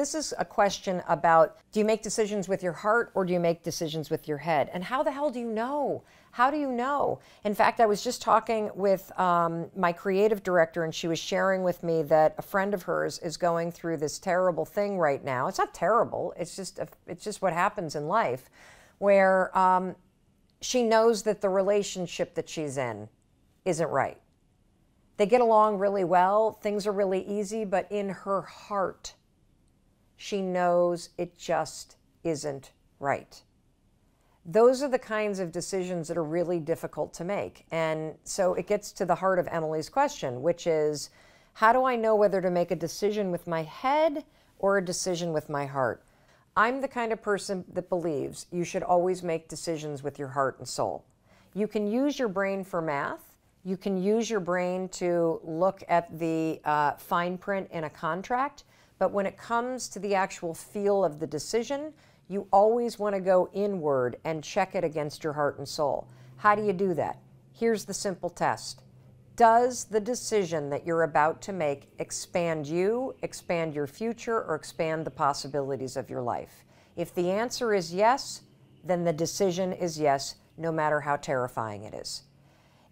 this is a question about, do you make decisions with your heart or do you make decisions with your head? And how the hell do you know? How do you know? In fact, I was just talking with my creative director, and she was sharing with me that a friend of hers is going through this terrible thing right now. It's not terrible. It's just what happens in life, where she knows that the relationship that she's in isn't right. They get along really well. Things are really easy, but in her heart, she knows it just isn't right. Those are the kinds of decisions that are really difficult to make. And so it gets to the heart of Emily's question, which is, how do I know whether to make a decision with my head or a decision with my heart? I'm the kind of person that believes you should always make decisions with your heart and soul. You can use your brain for math. You can use your brain to look at the fine print in a contract. But when it comes to the actual feel of the decision, you always want to go inward and check it against your heart and soul. How do you do that? Here's the simple test. Does the decision that you're about to make expand you, expand your future, or expand the possibilities of your life? If the answer is yes, then the decision is yes, no matter how terrifying it is.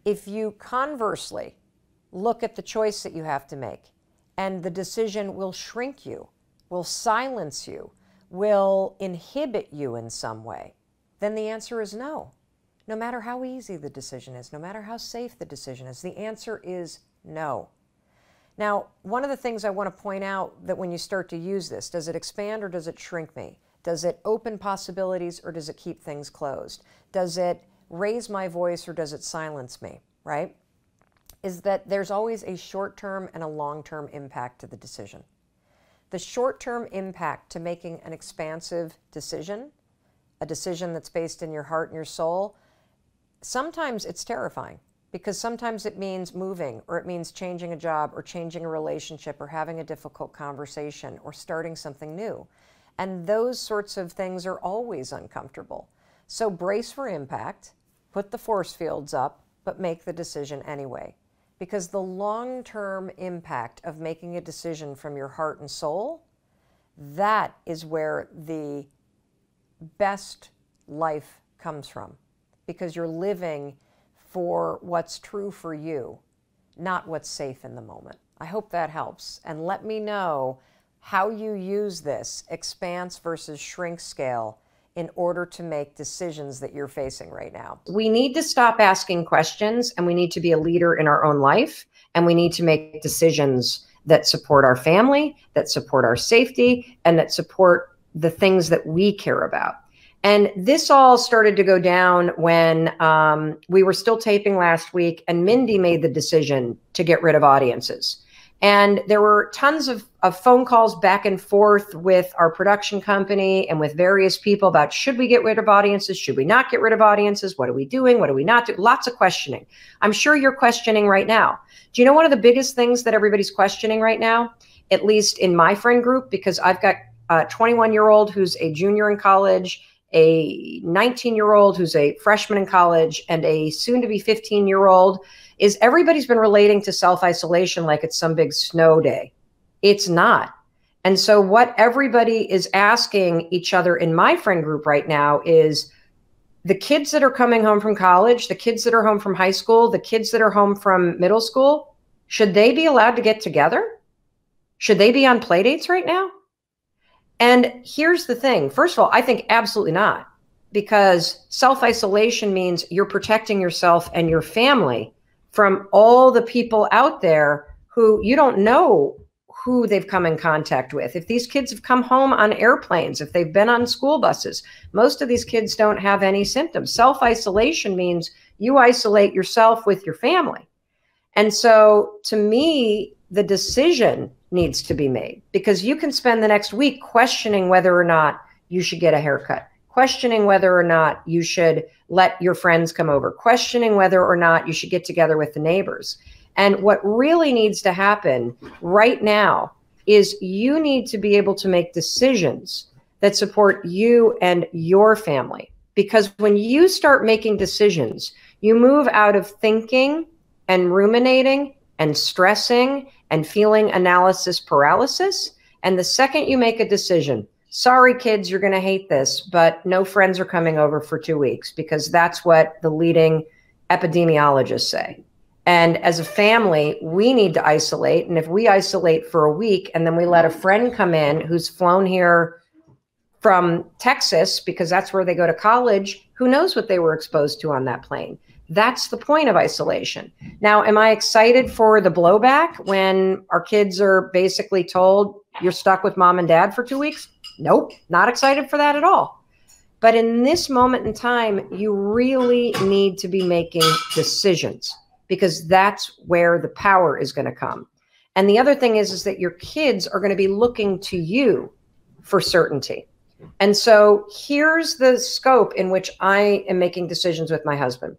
If you conversely look at the choice that you have to make, and the decision will shrink you, will silence you, will inhibit you in some way, then the answer is no. No matter how easy the decision is, no matter how safe the decision is, the answer is no. Now, one of the things I want to point out, that when you start to use this, does it expand or does it shrink me? Does it open possibilities or does it keep things closed? Does it raise my voice or does it silence me, right? Is that there's always a short-term and a long-term impact to the decision. The short-term impact to making an expansive decision, a decision that's based in your heart and your soul, sometimes it's terrifying, because sometimes it means moving, or it means changing a job, or changing a relationship, or having a difficult conversation, or starting something new. And those sorts of things are always uncomfortable. So brace for impact, put the force fields up, but make the decision anyway. Because the long-term impact of making a decision from your heart and soul, that is where the best life comes from. Because you're living for what's true for you, not what's safe in the moment. I hope that helps. And let me know how you use this expanse versus shrink scale in order to make decisions that you're facing right now. We need to stop asking questions, and we need to be a leader in our own life, and we need to make decisions that support our family, that support our safety, and that support the things that we care about. And this all started to go down when we were still taping last week, and Mindy made the decision to get rid of audiences. And there were tons of phone calls back and forth with our production company and with various people about, should we get rid of audiences? Should we not get rid of audiences? What are we doing? What are we not doing? Lots of questioning. I'm sure you're questioning right now. Do you know one of the biggest things that everybody's questioning right now, at least in my friend group, because I've got a 21-year-old who's a junior in college, a 19-year-old who's a freshman in college, and a soon-to-be 15-year-old, is everybody's been relating to self-isolation like it's some big snow day. It's not. And so what everybody is asking each other in my friend group right now is, the kids that are coming home from college, the kids that are home from high school, the kids that are home from middle school, should they be allowed to get together? Should they be on play dates right now? And here's the thing. First of all, I think absolutely not, because self-isolation means you're protecting yourself and your family from all the people out there who you don't know who they've come in contact with. If these kids have come home on airplanes, if they've been on school buses, most of these kids don't have any symptoms. Self-isolation means you isolate yourself with your family. And so to me, the decision needs to be made, because you can spend the next week questioning whether or not you should get a haircut, questioning whether or not you should let your friends come over, questioning whether or not you should get together with the neighbors. And what really needs to happen right now is you need to be able to make decisions that support you and your family. Because when you start making decisions, you move out of thinking and ruminating and stressing and feeling analysis paralysis. And the second you make a decision, sorry, kids, you're going to hate this, but no friends are coming over for 2 weeks, because that's what the leading epidemiologists say. And as a family, we need to isolate. And if we isolate for a week and then we let a friend come in who's flown here from Texas, because that's where they go to college, who knows what they were exposed to on that plane? That's the point of isolation. Now, am I excited for the blowback when our kids are basically told you're stuck with mom and dad for 2 weeks? Nope, not excited for that at all. But in this moment in time, you really need to be making decisions, because that's where the power is going to come. And the other thing is that your kids are going to be looking to you for certainty. And so here's the scope in which I am making decisions with my husband.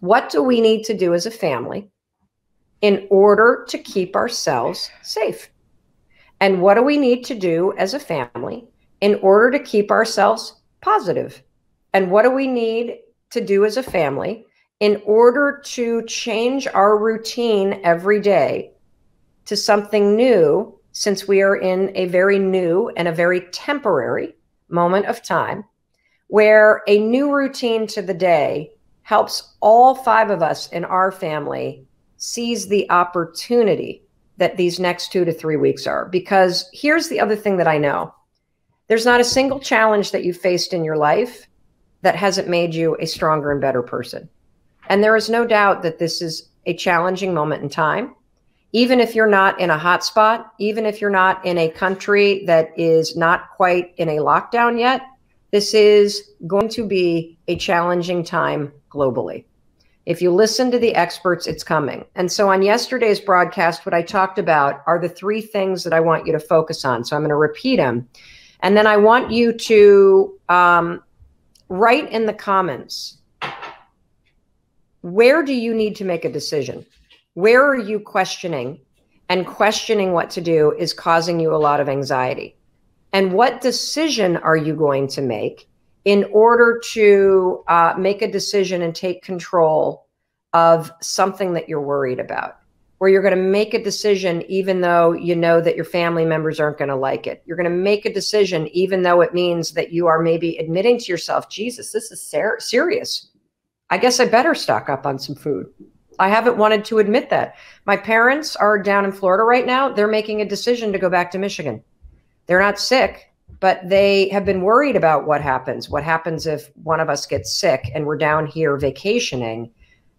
What do we need to do as a family in order to keep ourselves safe? And what do we need to do as a family in order to keep ourselves positive? And what do we need to do as a family in order to change our routine every day to something new, since we are in a very new and a very temporary moment of time, where a new routine to the day helps all 5 of us in our family seize the opportunity that these next 2 to 3 weeks are. Because here's the other thing that I know. There's not a single challenge that you've faced in your life that hasn't made you a stronger and better person. And there is no doubt that this is a challenging moment in time. Even if you're not in a hot spot, even if you're not in a country that is not quite in a lockdown yet, this is going to be a challenging time globally. If you listen to the experts, it's coming. And so on yesterday's broadcast, what I talked about are the 3 things that I want you to focus on. So I'm going to repeat them. And then I want you to write in the comments, where do you need to make a decision? Where are you questioning? And questioning what to do is causing you a lot of anxiety. And what decision are you going to make in order to make a decision and take control of something that you're worried about? Where you're going to make a decision even though you know that your family members aren't going to like it. You're going to make a decision even though it means that you are maybe admitting to yourself, Jesus, this is serious. I guess I better stock up on some food. I haven't wanted to admit that. My parents are down in Florida right now. They're making a decision to go back to Michigan. They're not sick, but they have been worried about what happens. What happens if one of us gets sick and we're down here vacationing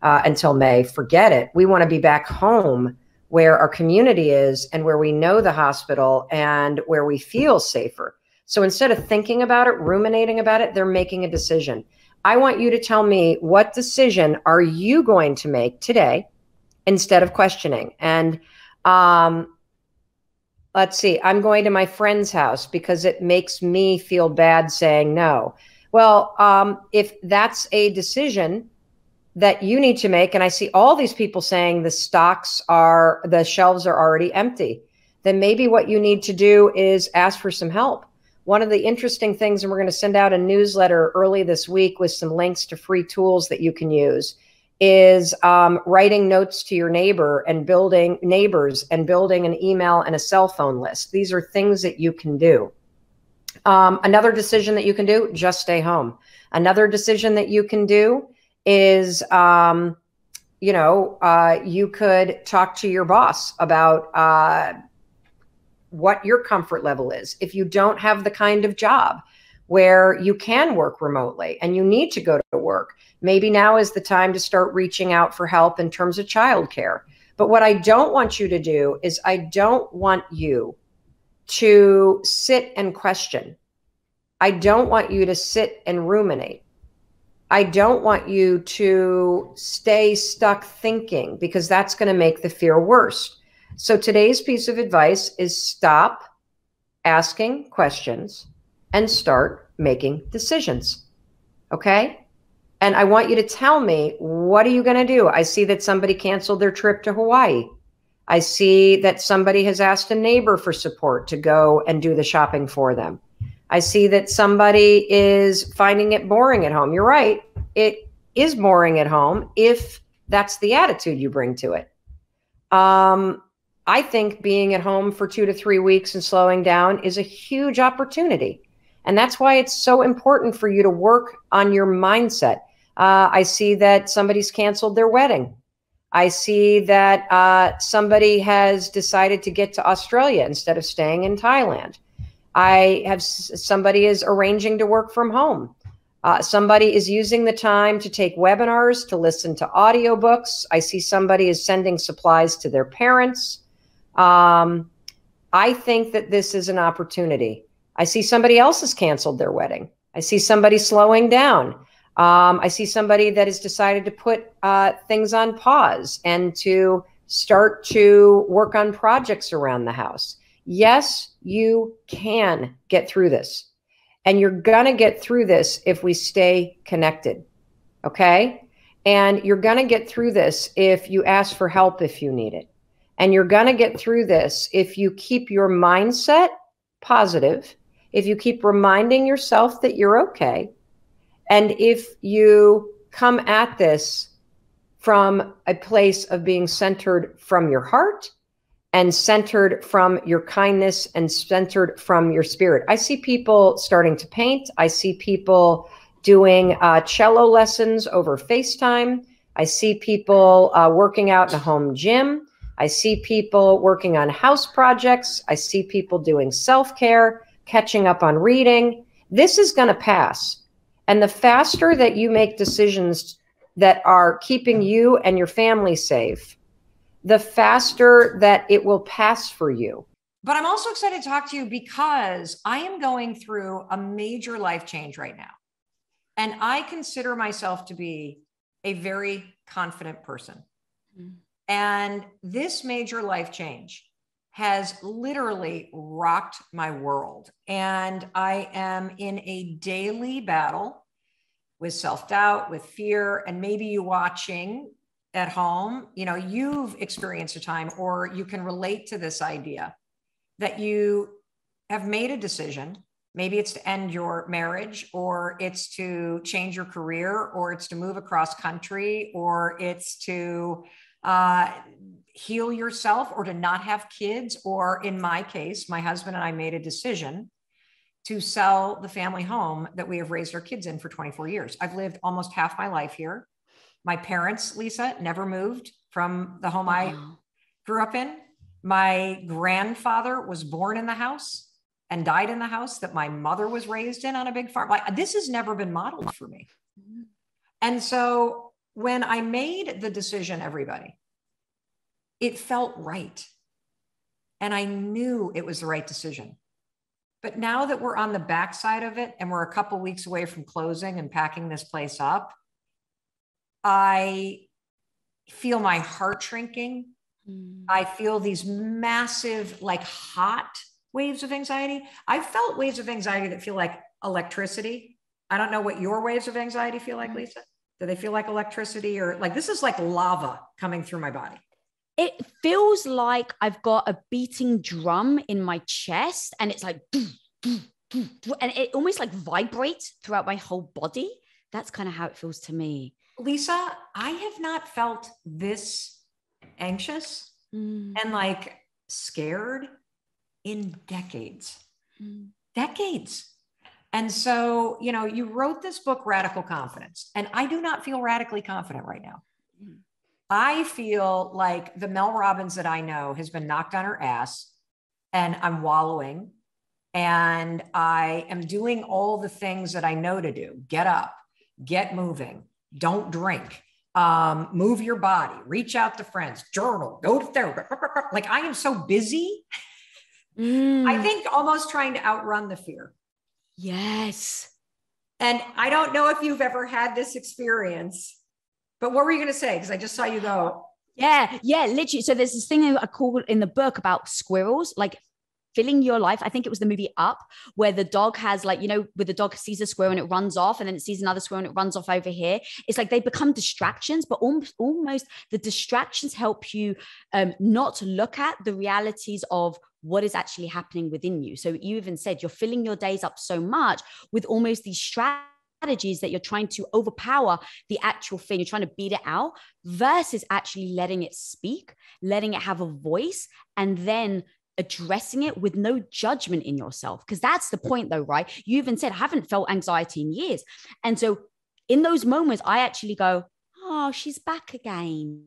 until May? Forget it. We want to be back home where our community is and where we know the hospital and where we feel safer. So instead of thinking about it, ruminating about it, they're making a decision. I want you to tell me, what decision are you going to make today instead of questioning? And let's see, I'm going to my friend's house because it makes me feel bad saying no. Well, if that's a decision that you need to make, and I see all these people saying the shelves are already empty, then maybe what you need to do is ask for some help. One of the interesting things, and we're going to send out a newsletter early this week with some links to free tools that you can use, is writing notes to your neighbors and building an email and a cell phone list. These are things that you can do. Another decision that you can do, just stay home. Another decision that you can do is, you could talk to your boss about what your comfort level is. If you don't have the kind of job where you can work remotely and you need to go to work, maybe now is the time to start reaching out for help in terms of childcare. But what I don't want you to do is I don't want you to sit and question. I don't want you to sit and ruminate. I don't want you to stay stuck thinking, because that's going to make the fear worse. So today's piece of advice is stop asking questions and start making decisions. Okay? And I want you to tell me, what are you going to do? I see that somebody canceled their trip to Hawaii. I see that somebody has asked a neighbor for support to go and do the shopping for them. I see that somebody is finding it boring at home. You're right. It is boring at home if that's the attitude you bring to it. I think being at home for 2 to 3 weeks and slowing down is a huge opportunity. And that's why it's so important for you to work on your mindset. I see that somebody's canceled their wedding. I see that somebody has decided to get to Australia instead of staying in Thailand. Somebody is arranging to work from home. Somebody is using the time to take webinars, to listen to audiobooks. I see somebody is sending supplies to their parents. I think that this is an opportunity. I see somebody else has canceled their wedding. I see somebody slowing down. I see somebody that has decided to put things on pause and to start to work on projects around the house. Yes, you can get through this. And you're going to get through this if we stay connected. Okay? And you're going to get through this if you ask for help if you need it. And you're going to get through this if you keep your mindset positive, if you keep reminding yourself that you're okay, and if you come at this from a place of being centered from your heart and centered from your kindness and centered from your spirit. I see people starting to paint. I see people doing cello lessons over FaceTime. I see people working out in a home gym. I see people working on house projects. I see people doing self-care, catching up on reading. This is going to pass. And the faster that you make decisions that are keeping you and your family safe, the faster that it will pass for you. But I'm also excited to talk to you because I am going through a major life change right now. And I consider myself to be a very confident person. Mm-hmm. And this major life change has literally rocked my world. And I am in a daily battle with self-doubt, with fear, and maybe you watching at home, you know, you've experienced a time, or you can relate to this idea that you have made a decision. Maybe it's to end your marriage, or it's to change your career, or it's to move across country, or it's to heal yourself, or to not have kids. Or in my case, my husband and I made a decision to sell the family home that we have raised our kids in for 24 years. I've lived almost half my life here. My parents, Lisa, never moved from the home I grew up in. My grandfather was born in the house and died in the house that my mother was raised in on a big farm. Like, this has never been modeled for me. And so when I made the decision, everybody, it felt right. And I knew it was the right decision. But now that we're on the backside of it and we're a couple weeks away from closing and packing this place up, I feel my heart shrinking. I feel these massive, like, hot waves of anxiety. I've felt waves of anxiety that feel like electricity. I don't know what your waves of anxiety feel like, Lisa. Do they feel like electricity, or like this is like lava coming through my body? It feels like I've got a beating drum in my chest, and it's like, and it almost like vibrates throughout my whole body. That's kind of how it feels to me. Lisa, I have not felt this anxious and like scared in decades. Decades. And so, you know, you wrote this book, Radical Confidence, and I do not feel radically confident right now. I feel like the Mel Robbins that I know has been knocked on her ass, and I'm wallowing, and I am doing all the things that I know to do. Get up, get moving, don't drink, move your body, reach out to friends, journal, go to therapy. Like, I am so busy. I think almost trying to outrun the fear. Yes. And I don't know if you've ever had this experience, but what were you going to say? Because I just saw you go. Yeah, literally. So there's this thing I call in the book about squirrels, like filling your life. I think it was the movie Up, where the dog has, like, you know, where the dog sees a squirrel and it runs off, and then it sees another squirrel and it runs off over here. It's like they become distractions, but almost the distractions help you not look at the realities of what is actually happening within you. So you even said you're filling your days up so much with almost these strategies strategies that you're trying to overpower the actual thing. You're trying to beat it out versus actually letting it speak, letting it have a voice, and then addressing it with no judgment in yourself. Because that's the point though, right? You even said, I haven't felt anxiety in years. And so in those moments, I actually go, oh, she's back again.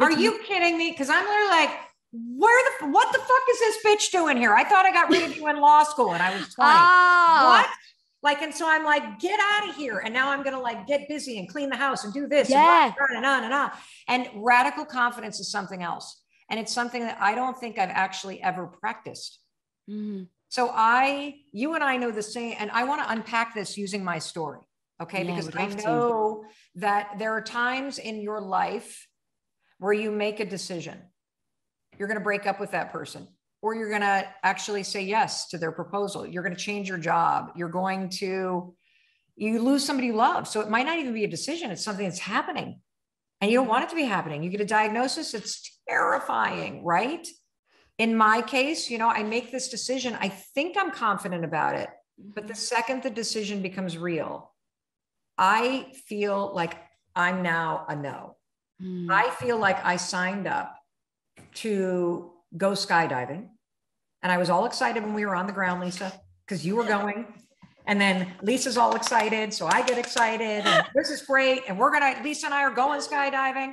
Are you kidding me? Because I'm literally like, what the fuck is this bitch doing here? I thought I got rid of you in law school and I was 20. What? Like, and so I'm like, get out of here. And now I'm going to like get busy and clean the house and do this and on and on. And radical confidence is something else. And it's something that I don't think I've actually ever practiced. Mm-hmm. So you and I know the same, and I want to unpack this using my story. Okay. Because I know that there are times in your life where you make a decision. You're going to break up with that person, or you're going to actually say yes to their proposal. You're going to change your job. You lose somebody you love. So it might not even be a decision. It's something that's happening and you don't want it to be happening. You get a diagnosis. It's terrifying, right? In my case, I make this decision. I think I'm confident about it, but the second the decision becomes real, I feel like I'm now a no. I feel like I signed up to go skydiving. And I was all excited when we were on the ground, Lisa, because you were going. And then Lisa's all excited. So I get excited and this is great. And Lisa and I are going skydiving.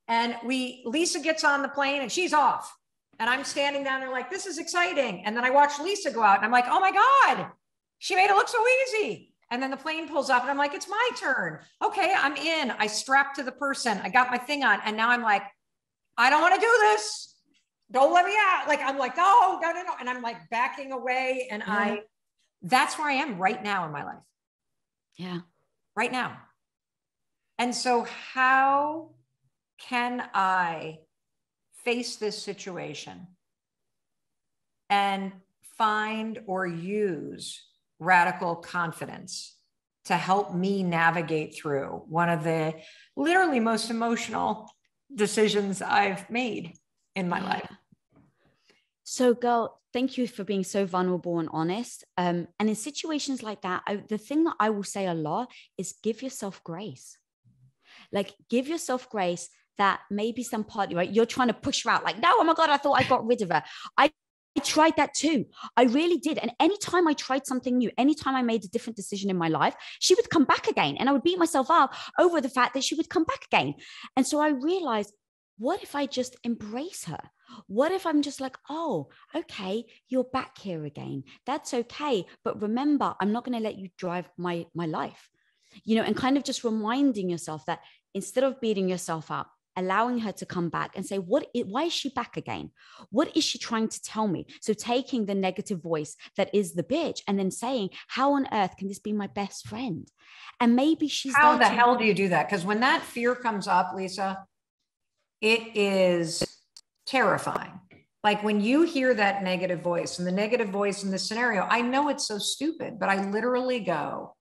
And Lisa gets on the plane and she's off. And I'm standing down there like, this is exciting. And then I watch Lisa go out and I'm like, oh my God, she made it look so easy. And then the plane pulls up and I'm like, it's my turn. Okay, I'm in. I strapped to the person. I got my thing on. And now I'm like, I don't want to do this. Don't let me out. Like, I'm like, no. And I'm like backing away. And that's where I am right now in my life. Yeah. Right now. And so how can I face this situation and find or use radical confidence to help me navigate through one of the literally most emotional decisions I've made in my life? So girl, thank you for being so vulnerable and honest. And in situations like that, the thing that I will say a lot is give yourself grace. Like give yourself grace that maybe some part, right? You're trying to push her out like, no, oh my God, I thought I got rid of her. I tried that too. I really did. And anytime I tried something new, anytime I made a different decision in my life, she would come back again. And I would beat myself up over the fact that she would come back again. And so I realized, what if I just embrace her? What if I'm just like, oh, okay, you're back here again. That's okay. But remember, I'm not going to let you drive my life, and kind of just reminding yourself that instead of beating yourself up, allowing her to come back and say, why is she back again? What is she trying to tell me? So taking the negative voice that is the bitch and then saying, how on earth can this be my best friend? And maybe she's how the hell do you do that? Because when that fear comes up, Lisa, it is terrifying. Like when you hear that negative voice and the negative voice in this scenario, I know it's so stupid, but I literally go,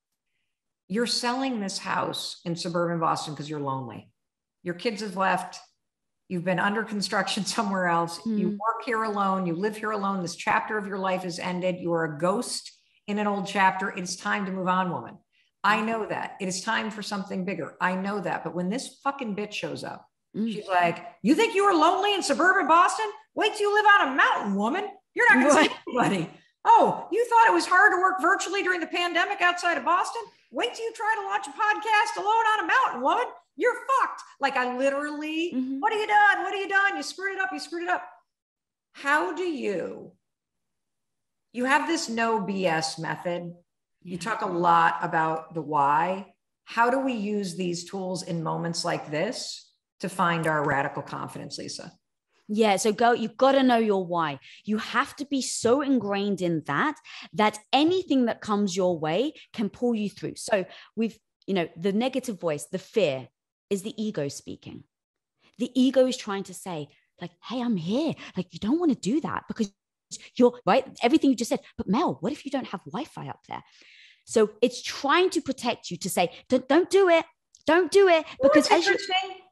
you're selling this house in suburban Boston because you're lonely. Your kids have left. You've been under construction somewhere else. You work here alone. You live here alone. This chapter of your life is ended. You are a ghost in an old chapter. It's time to move on, woman. I know that. It is time for something bigger. I know that. But when this fucking bitch shows up, she's like, you think you were lonely in suburban Boston? Wait till you live on a mountain, woman. You're not going to see anybody. Oh, you thought it was hard to work virtually during the pandemic outside of Boston? Wait till you try to launch a podcast alone on a mountain, woman. You're fucked. Like I literally, what have you done? What have you done? You screwed it up. You screwed it up. How do you have this no BS method. You talk a lot about the why. How do we use these tools in moments like this to find our radical confidence, Lisa? Yeah. So you've got to know your why. You have to be so ingrained in that anything that comes your way can pull you through. So the negative voice, the fear is the ego speaking. The ego is trying to say like, hey, I'm here. Like, you don't want to do that because you're right. Everything you just said, but Mel, what if you don't have Wi-Fi up there? So it's trying to protect you to say, don't do it. Don't do it. Because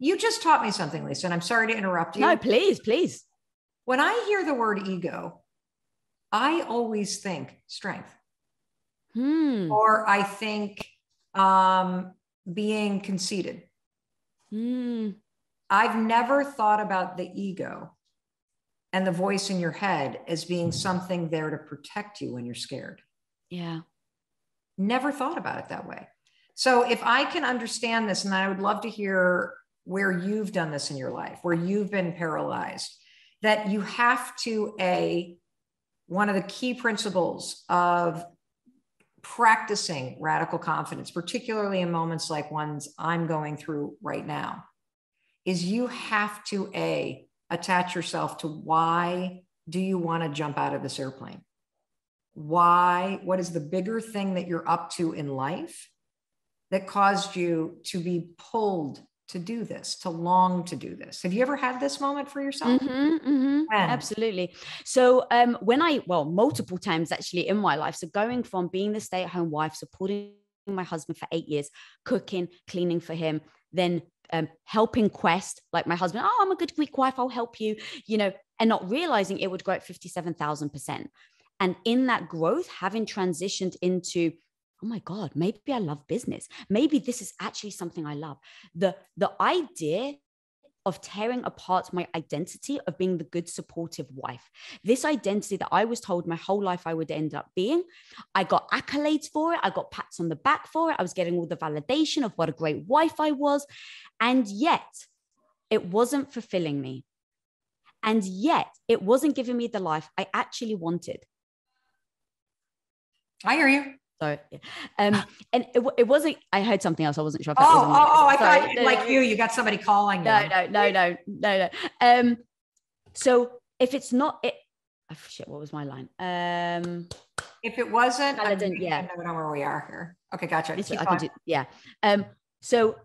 you just taught me something, Lisa, and I'm sorry to interrupt you. No, please. When I hear the word ego, I always think strength. or I think being conceited. I've never thought about the ego and the voice in your head as being something there to protect you when you're scared. Yeah. Never thought about it that way. So if I can understand this, and I would love to hear where you've done this in your life, where you've been paralyzed, that you have to, one of the key principles of practicing radical confidence, particularly in moments like ones I'm going through right now, is you have to attach yourself to why do you want to jump out of this airplane? Why? What is the bigger thing that you're up to in life that caused you to be pulled to do this, to long to do this? Have you ever had this moment for yourself? Absolutely. So multiple times actually in my life. So going from being the stay-at-home wife, supporting my husband for 8 years, cooking, cleaning for him, then helping Quest, like my husband, oh, I'm a good Greek wife, I'll help you, and not realizing it would grow at 57,000%. And in that growth, having transitioned into, oh my God, maybe I love business. Maybe this is actually something I love. The idea of tearing apart my identity of being the good, supportive wife. This identity that I was told my whole life I would end up being. I got accolades for it. I got pats on the back for it. I was getting all the validation of what a great wife I was. And yet it wasn't fulfilling me. And yet it wasn't giving me the life I actually wanted. I hear you. So, and it wasn't, I heard something else. I wasn't sure if that was. I thought like you got somebody calling you. No. So if it's not, what was my line? If it wasn't, I don't know where we are here. Okay. Gotcha. So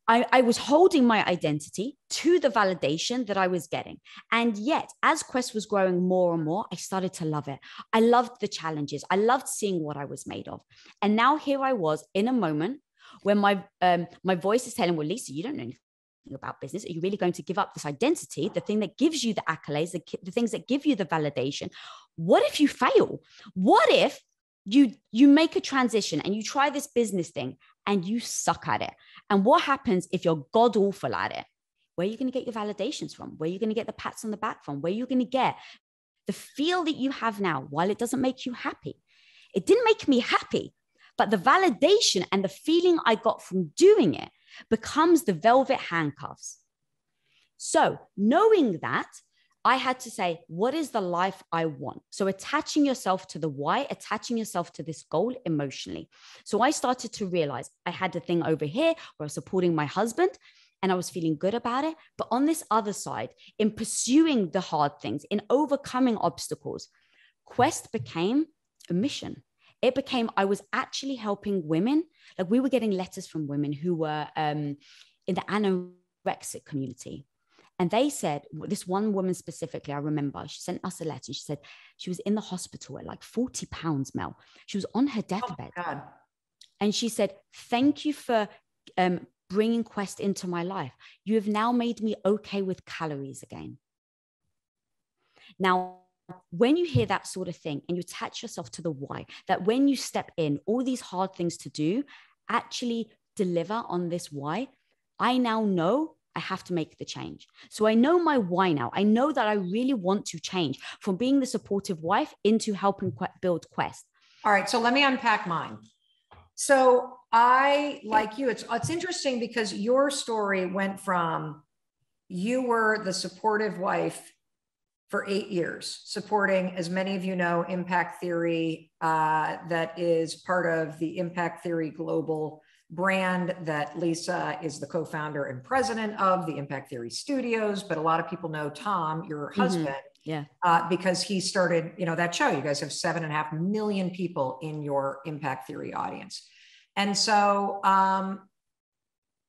I was holding my identity to the validation that I was getting. And yet, as Quest was growing more and more, I started to love it. I loved the challenges. I loved seeing what I was made of. And now here I was in a moment when my voice is telling, well, Lisa, you don't know anything about business. Are you really going to give up this identity, the thing that gives you the accolades, the things that give you the validation? What if you fail? What if you make a transition and you try this business thing and you suck at it? And what happens if you're god awful at it? Where are you going to get your validations from? Where are you going to get the pats on the back from? Where are you going to get the feel that you have now? While it doesn't make you happy, it didn't make me happy, but the validation and the feeling I got from doing it becomes the velvet handcuffs. So knowing that, I had to say, what is the life I want? So attaching yourself to the why, attaching yourself to this goal emotionally. So I started to realize I had a thing over here where I was supporting my husband and I was feeling good about it. But on this other side, in pursuing the hard things, in overcoming obstacles, Quest became a mission. It became, I was actually helping women. Like we were getting letters from women who were in the anorexic community. And they said, this one woman specifically, I remember, she sent us a letter. And she said she was in the hospital at like 40 pounds, Mel. She was on her deathbed. Oh, God. And she said, thank you for bringing Quest into my life. You have now made me okay with calories again. Now, when you hear that sort of thing and you attach yourself to the why, that when you step in, all these hard things to do, actually deliver on this why, I now know I have to make the change. So I know my why now. I know that I really want to change from being the supportive wife into helping build Quest. All right. So let me unpack mine. So I, like you, it's interesting because your story went from you were the supportive wife for 8 years, supporting, as many of you know, Impact Theory, that is part of the Impact Theory Global brand that Lisa is the co-founder and president of, the Impact Theory Studios. But a lot of people know Tom, your husband, because he started, that show. You guys have 7.5 million people in your Impact Theory audience. And so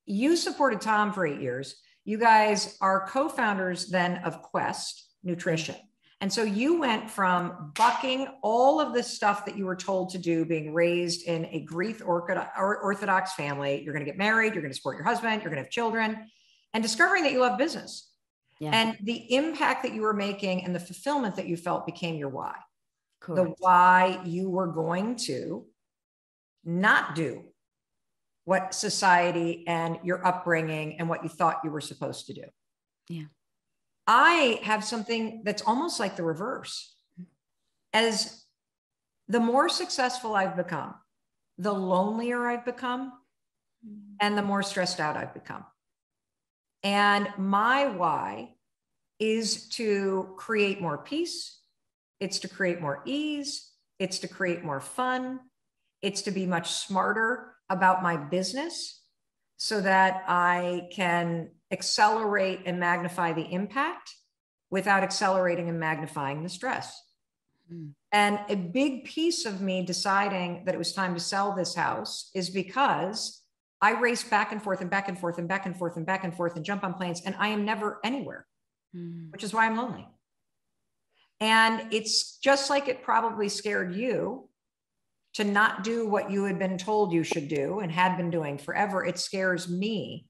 you supported Tom for 8 years. You guys are co-founders then of Quest Nutrition. And so you went from bucking all of this stuff that you were told to do, being raised in a Greek Orthodox family. You're going to get married, you're going to support your husband, you're going to have children, and discovering that you love business. Yeah. And the impact that you were making and the fulfillment that you felt became your why. the why you were going to not do what society and your upbringing and what you thought you were supposed to do. Yeah. I have something that's almost like the reverse. As the more successful I've become, the lonelier I've become, and the more stressed out I've become. And my why is to create more peace. It's to create more ease. It's to create more fun. It's to be much smarter about my business so that I can accelerate and magnify the impact without accelerating and magnifying the stress. And a big piece of me deciding that it was time to sell this house is because I race back and forth and back and forth and back and forth and back and forth and jump on planes, and I am never anywhere, which is why I'm lonely. And it's just like it probably scared you to not do what you had been told you should do and had been doing forever. It scares me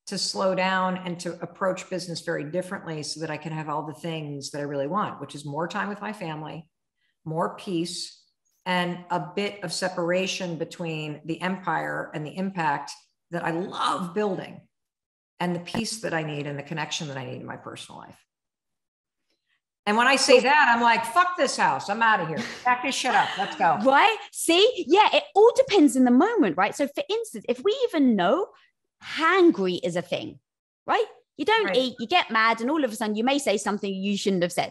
to slow down and to approach business very differently so that I can have all the things that I really want, which is more time with my family, more peace, and a bit of separation between the empire and the impact that I love building and the peace that I need and the connection that I need in my personal life. And when I say that, I'm like, fuck this house. I'm out of here. Back this shit up. Let's go. Right? See? Yeah, it all depends in the moment, right? So for instance, if we even know hangry is a thing, right? You don't eat, you get mad, and all of a sudden you may say something you shouldn't have said.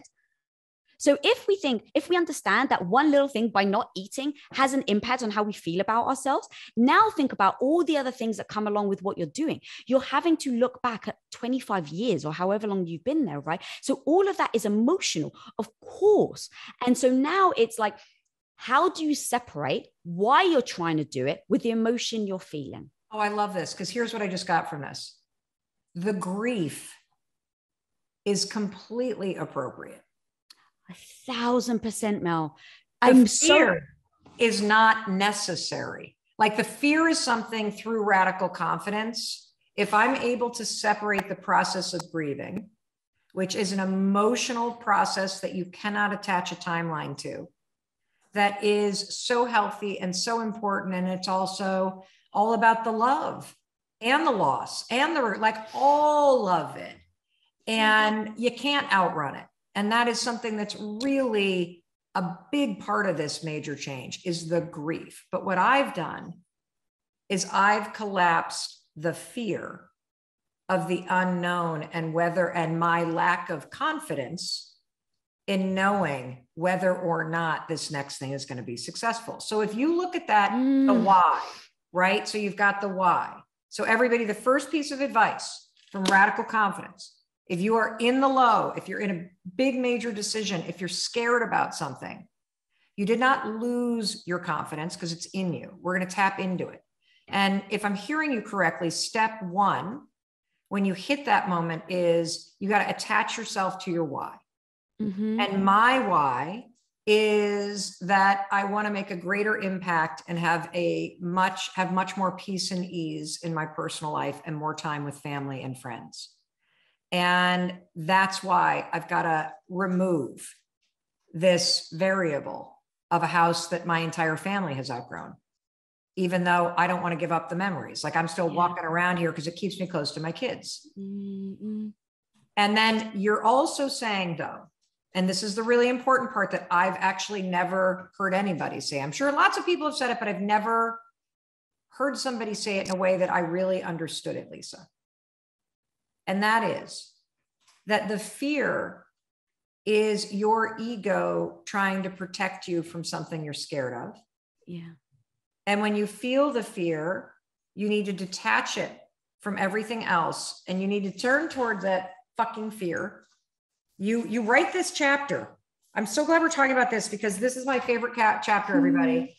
So if we understand that one little thing by not eating has an impact on how we feel about ourselves, now think about all the other things that come along with what you're doing. You're having to look back at 25 years or however long you've been there, right? So all of that is emotional, of course. And so now it's like, how do you separate why you're trying to do it with the emotion you're feeling? Oh, I love this, because here's what I just got from this. The grief is completely appropriate. 1,000%, Mel. The fear is not necessary. Like, the fear is something through radical confidence. If I'm able to separate the process of grieving, which is an emotional process that you cannot attach a timeline to, that is so healthy and so important. And it's also all about the love and the loss and the, like, all of it. And you can't outrun it. And that is something that's really a big part of this major change, is the grief. But what I've done is I've collapsed the fear of the unknown and my lack of confidence in knowing whether or not this next thing is going to be successful. So if you look at that, the why, right? So you've got the why. So everybody, the first piece of advice from radical confidence: if you are in the low, if you're in a big major decision, if you're scared about something, you did not lose your confidence because it's in you. We're going to tap into it. And if I'm hearing you correctly, step one, when you hit that moment, is you got to attach yourself to your why. Mm-hmm. And my why is that I want to make a greater impact and have much more peace and ease in my personal life and more time with family and friends. And that's why I've got to remove this variable of a house that my entire family has outgrown, even though I don't want to give up the memories. Like, I'm still walking around here because it keeps me close to my kids. Mm-hmm. And then you're also saying, though, and this is the really important part that I've actually never heard anybody say. I'm sure lots of people have said it, but I've never heard somebody say it in a way that I really understood it, Lisa. And that is that the fear is your ego trying to protect you from something you're scared of. Yeah. And when you feel the fear, you need to detach it from everything else. And you need to turn towards that fucking fear. You write this chapter. I'm so glad we're talking about this, because this is my favorite chapter, everybody.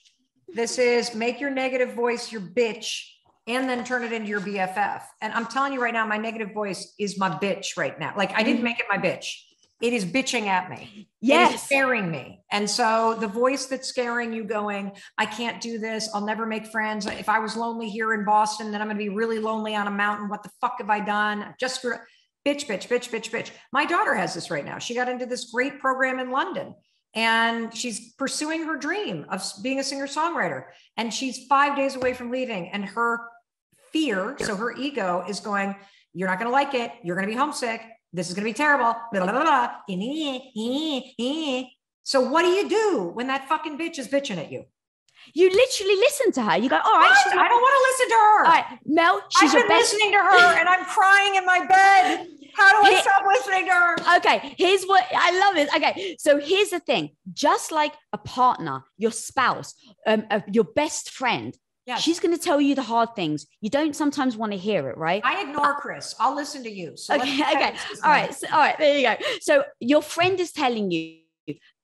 This is make your negative voice your bitch and then turn it into your BFF. And I'm telling you right now, my negative voice is my bitch right now. Like, I didn't make it my bitch. It is bitching at me. Yes. It is scaring me. And so the voice that's scaring you going, I can't do this. I'll never make friends. If I was lonely here in Boston, then I'm going to be really lonely on a mountain. What the fuck have I done? Just bitch, bitch, bitch, bitch, bitch. My daughter has this right now. She got into this great program in London and she's pursuing her dream of being a singer-songwriter. And she's 5 days away from leaving. And her fear, so her ego is going, you're not going to like it. You're going to be homesick. This is going to be terrible. Blah, blah, blah, blah. So what do you do when that fucking bitch is bitching at you? You literally listen to her. You go, all right. I don't want to listen to her. All right, Mel, she's I've been listening to her and I'm crying in my bed. How do I stop listening to her? Okay, here's what I love it. Okay, so here's the thing. Just like a partner, your spouse, your best friend, yes, she's going to tell you the hard things. You don't sometimes want to hear it, right? I ignore Chris. I'll listen to you. So okay. All right, there you go. So your friend is telling you,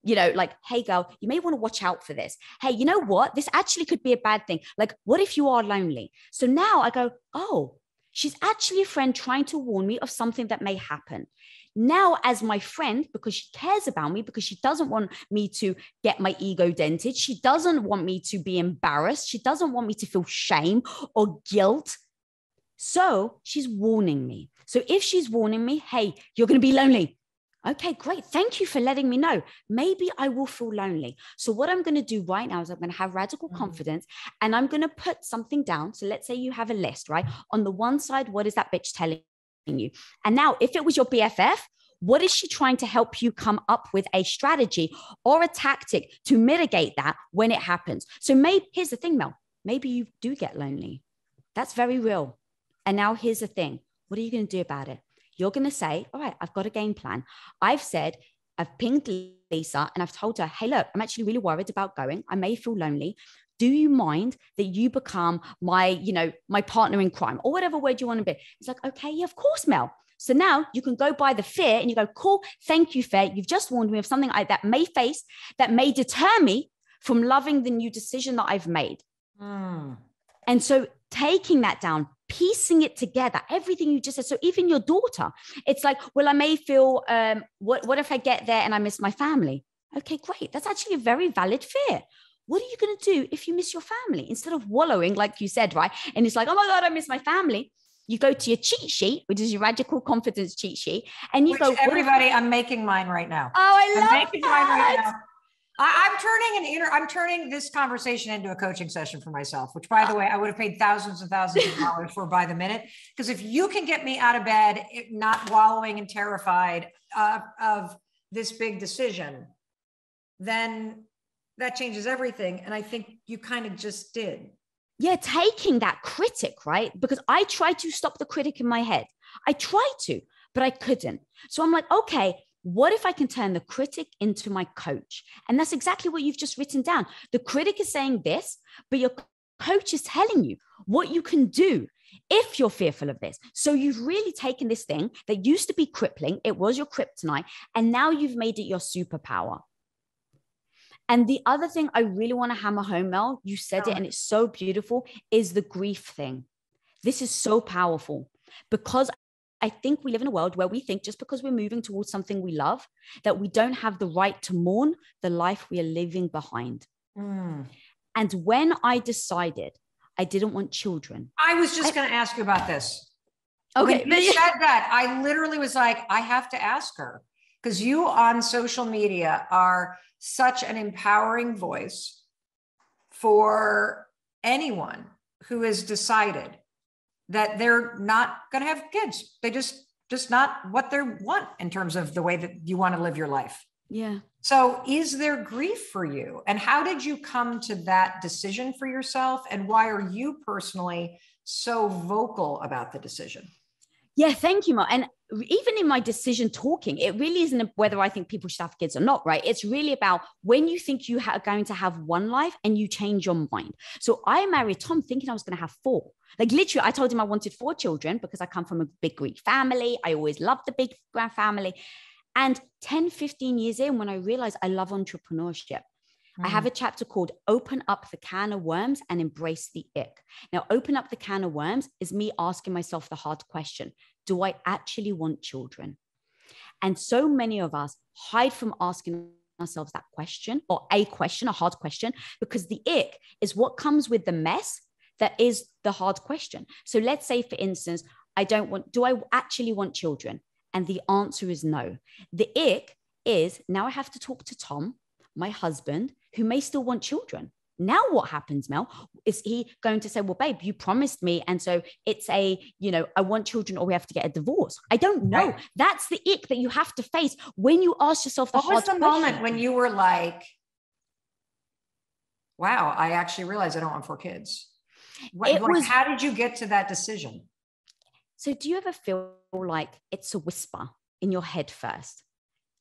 you know, like, hey girl, you may want to watch out for this. Hey, you know what? This actually could be a bad thing. Like, what if you are lonely? So now I go, oh, she's actually a friend trying to warn me of something that may happen. Now, as my friend, because she cares about me, because she doesn't want me to get my ego dented, she doesn't want me to be embarrassed, she doesn't want me to feel shame or guilt. So she's warning me. So if she's warning me, hey, you're going to be lonely. Okay, great. Thank you for letting me know. Maybe I will feel lonely. So what I'm going to do right now is I'm going to have radical confidence and I'm going to put something down. So let's say you have a list, right? On the one side, what is that bitch telling you? And now if it was your BFF, what is she trying to help you come up with a strategy or a tactic to mitigate that when it happens? So maybe, here's the thing, Mel, maybe you do get lonely. That's very real. And now here's the thing. What are you going to do about it? You're going to say, all right, I've got a game plan. I've pinged Lisa and I've told her, hey, look, I'm actually really worried about going. I may feel lonely. Do you mind that you become my partner in crime or whatever word you want to be? It's like, okay, yeah, of course, Mel. So now you can go by the fear and you go, cool, thank you, fear. You've just warned me of something that may deter me from loving the new decision that I've made. And so taking that down, piecing it together, everything you just said. So even your daughter, it's like, well, I may feel, what if I get there and I miss my family? Okay, great. That's actually a very valid fear. What are you going to do if you miss your family? Instead of wallowing, like you said, right? And it's like, oh my God, I miss my family. You go to your cheat sheet, which is your radical confidence cheat sheet. And you go, everybody, I'm making mine right now. Oh, I love I'm making mine right now. I'm turning this conversation into a coaching session for myself, which, by the way, I would have paid thousands and thousands of dollars for by the minute. Because if you can get me out of bed, not wallowing and terrified of this big decision, then that changes everything. And I think you kind of just did. Yeah, taking that critic, right? Because I tried to stop the critic in my head. I tried to, but I couldn't. So I'm like, okay, what if I can turn the critic into my coach? And that's exactly what you've just written down. The critic is saying this, but your coach is telling you what you can do if you're fearful of this. So you've really taken this thing that used to be crippling, it was your kryptonite, and now you've made it your superpower. And the other thing I really want to hammer home, Mel, you said it and it's so beautiful, is the grief thing. This is so powerful because I think we live in a world where we think just because we're moving towards something we love, that we don't have the right to mourn the life we are leaving behind. And when I decided I didn't want children. I was just going to ask you about this. Okay. When you said that, I literally was like, I have to ask her, because you on social media are such an empowering voice for anyone who has decided that they're not going to have kids. They just not what they want in terms of the way that you want to live your life. Yeah. So is there grief for you? And how did you come to that decision for yourself? And why are you personally so vocal about the decision? Yeah, thank you, Mark. And even in my decision talking, it really isn't whether I think people should have kids or not, right? It's really about when you think you are going to have one life and you change your mind. So I married Tom thinking I was going to have 4. Like literally, I told him I wanted 4 children because I come from a big Greek family. I always loved the big grand family. And 10, 15 years in, when I realized I love entrepreneurship, I have a chapter called Open Up the Can of Worms and Embrace the Ick. Now, open up the can of worms is me asking myself the hard question. Do I actually want children? And so many of us hide from asking ourselves that question, or a hard question, because the ick is what comes with the mess that is the hard question. So let's say, for instance, do I actually want children? And the answer is no. The ick is now I have to talk to Tom, my husband, who may still want children. Now what happens, Mel? Is he going to say, well, babe, you promised me. And so it's a, I want children or we have to get a divorce. I don't know. Right. That's the ick that you have to face when you ask yourself the hard question. What was the moment when you were like, wow, I actually realized I don't want 4 kids? How did you get to that decision? So do you ever feel like it's a whisper in your head first?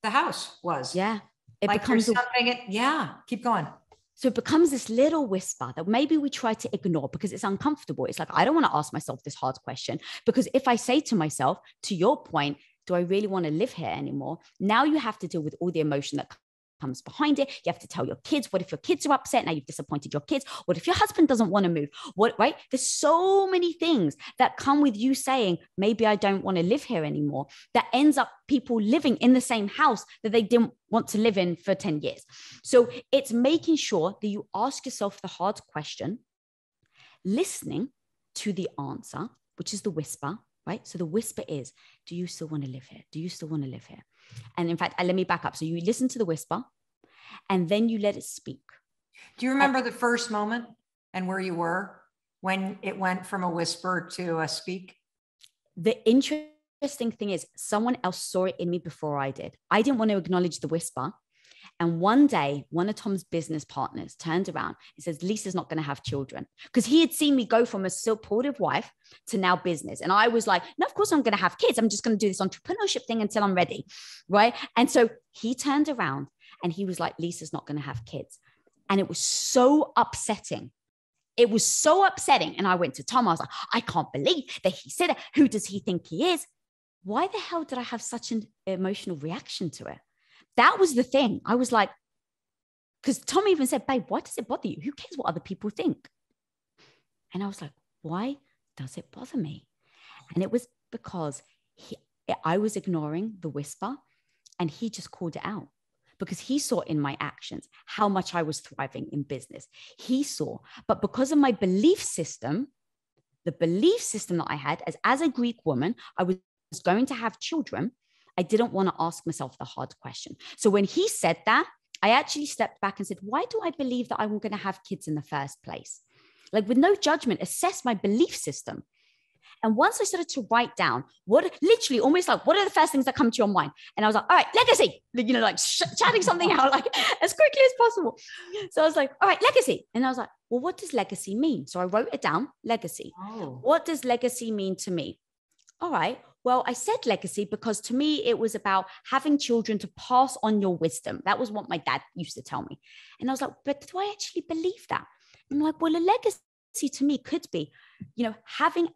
The house was. Yeah. It like becomes something. Yeah. Keep going. So it becomes this little whisper that maybe we try to ignore because it's uncomfortable. It's like, I don't want to ask myself this hard question, because if I say to myself, to your point, do I really want to live here anymore? Now you have to deal with all the emotion that comes behind it. You have to tell your kids. What if your kids are upset? Now you've disappointed your kids. What if your husband doesn't want to move? Right? There's so many things that come with you saying, maybe I don't want to live here anymore, that ends up people living in the same house that they didn't want to live in for 10 years. So it's making sure that you ask yourself the hard question, listening to the answer, which is the whisper, right? So the whisper is, do you still want to live here? Do you still want to live here? And in fact, let me back up. So you listen to the whisper and then you let it speak. Do you remember the first moment and where you were when it went from a whisper to a speak? The interesting thing is someone else saw it in me before I did. I didn't want to acknowledge the whisper. And one day, one of Tom's business partners turned around and says, Lisa's not going to have children. Because he had seen me go from a supportive wife to now business. And I was like, no, of course I'm going to have kids. I'm just going to do this entrepreneurship thing until I'm ready. Right. And so he turned around and he was like, Lisa's not going to have kids. And it was so upsetting. It was so upsetting. And I went to Tom. I was like, I can't believe that he said it. Who does he think he is? Why the hell did I have such an emotional reaction to it? That was the thing. I was like, because Tom even said, babe, why does it bother you? Who cares what other people think? And I was like, why does it bother me? And it was because I was ignoring the whisper and he just called it out because he saw in my actions how much I was thriving in business. He saw, but because of my belief system, the belief system that I had as a Greek woman, I was going to have children. I didn't want to ask myself the hard question. So when he said that, I actually stepped back and said, why do I believe that I'm going to have kids in the first place? Like with no judgment, assess my belief system. And once I started to write down literally almost like, what are the first things that come to your mind? And I was like, all right, legacy, chatting something out like as quickly as possible. So I was like, all right, legacy. And I was like, well, what does legacy mean? So I wrote it down, legacy. Oh. What does legacy mean to me? All right. Well, I said legacy because to me, it was about having children to pass on your wisdom. That was what my dad used to tell me. And I was like, but do I actually believe that? And I'm like, well, a legacy to me could be, having,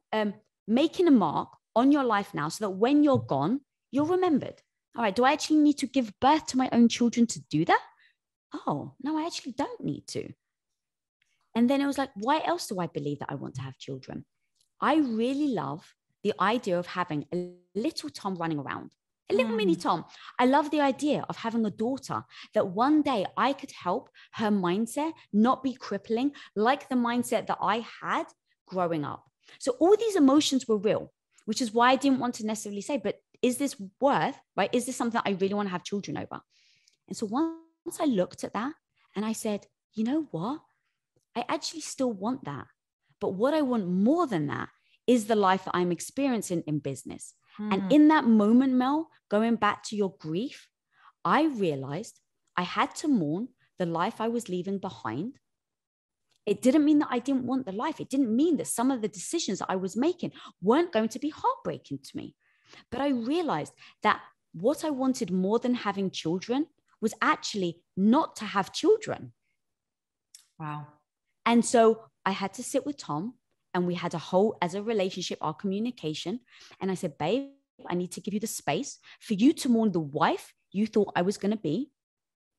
making a mark on your life now so that when you're gone, you're remembered. All right. Do I actually need to give birth to my own children to do that? Oh, no, I actually don't need to. And then it was like, why else do I believe that I want to have children? I really love the idea of having a little Tom running around, a little mini Tom. I love the idea of having a daughter that one day I could help her mindset not be crippling like the mindset that I had growing up. So all these emotions were real, which is why I didn't want to necessarily say, but is this worth, right? Is this something that I really want to have children over? And so once I looked at that and I said, you know what? I actually still want that. But what I want more than that is the life that I'm experiencing in business. And in that moment, Mel, going back to your grief, I realized I had to mourn the life I was leaving behind. It didn't mean that I didn't want the life. It didn't mean that some of the decisions that I was making weren't going to be heartbreaking to me. But I realized that what I wanted more than having children was actually not to have children. Wow. And so I had to sit with Tom. And we had as a relationship, our communication. And I said, babe, I need to give you the space for you to mourn the wife you thought I was going to be.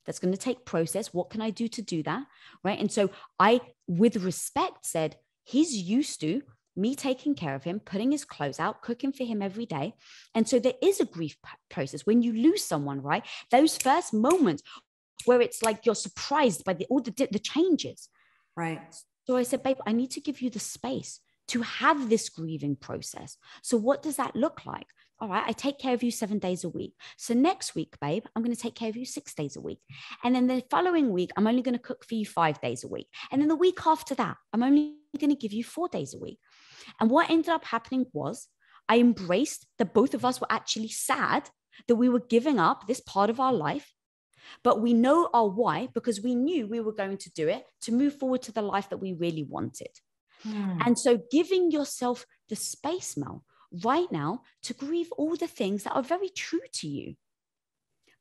That's going to take process. What can I do to do that? Right. And so I, with respect, said, he's used to me taking care of him, putting his clothes out, cooking for him every day. And so there is a grief process when you lose someone, right? Those first moments where it's like you're surprised by all the changes. Right. So I said, babe, I need to give you the space to have this grieving process. So what does that look like? all right, I take care of you 7 days a week. So next week, babe, I'm going to take care of you 6 days a week. And then the following week, I'm only going to cook for you 5 days a week. And then the week after that, I'm only going to give you 4 days a week. And what ended up happening was I embraced that both of us were actually sad that we were giving up this part of our life. But we know our why because we knew we were going to do it to move forward to the life that we really wanted. And so giving yourself the space, Mel, right now to grieve all the things that are very true to you.